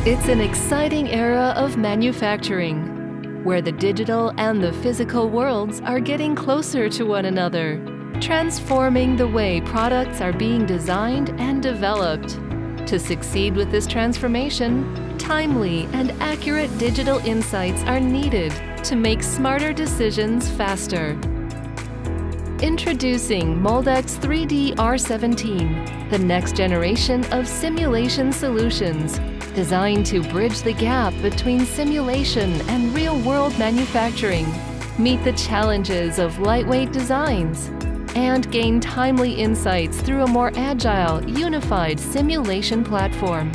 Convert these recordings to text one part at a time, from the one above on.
It's an exciting era of manufacturing, where the digital and the physical worlds are getting closer to one another, transforming the way products are being designed and developed. To succeed with this transformation, timely and accurate digital insights are needed to make smarter decisions faster. Introducing Moldex3D R17, the next generation of simulation solutions, designed to bridge the gap between simulation and real-world manufacturing, meet the challenges of lightweight designs, and gain timely insights through a more agile, unified simulation platform.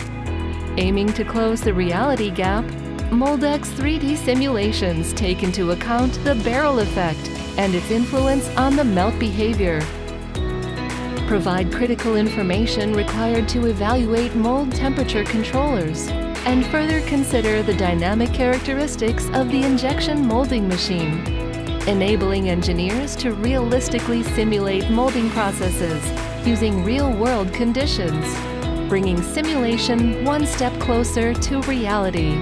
Aiming to close the reality gap, Moldex3D simulations take into account the barrel effect and its influence on the melt behavior. Provide critical information required to evaluate mold temperature controllers, and further consider the dynamic characteristics of the injection molding machine, enabling engineers to realistically simulate molding processes using real-world conditions, bringing simulation one step closer to reality.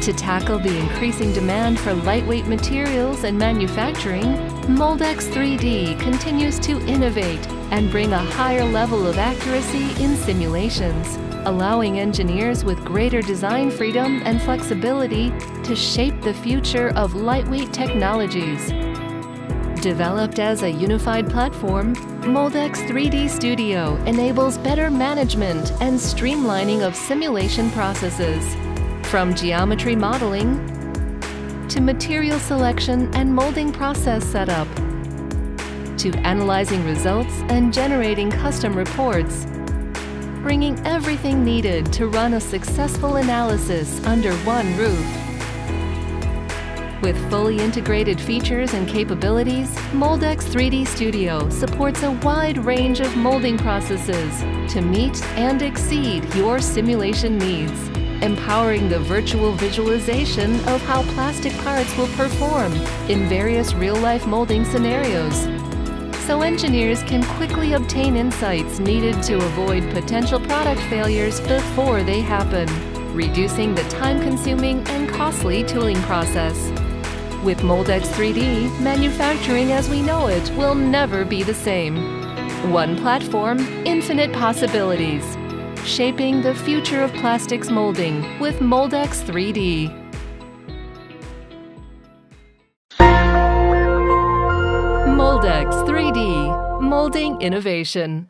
To tackle the increasing demand for lightweight materials and manufacturing, Moldex3D continues to innovate and bring a higher level of accuracy in simulations, allowing engineers with greater design freedom and flexibility to shape the future of lightweight technologies. Developed as a unified platform, Moldex3D Studio enables better management and streamlining of simulation processes, from geometry modeling to material selection and molding process setup, to analyzing results and generating custom reports, bringing everything needed to run a successful analysis under one roof. With fully integrated features and capabilities, Moldex3D Studio supports a wide range of molding processes to meet and exceed your simulation needs, empowering the virtual visualization of how plastic parts will perform in various real-life molding scenarios, so engineers can quickly obtain insights needed to avoid potential product failures before they happen, reducing the time-consuming and costly tooling process. With Moldex3D, manufacturing as we know it will never be the same. One platform, infinite possibilities. Shaping the future of plastics molding with Moldex3D. Moldex3D, molding innovation.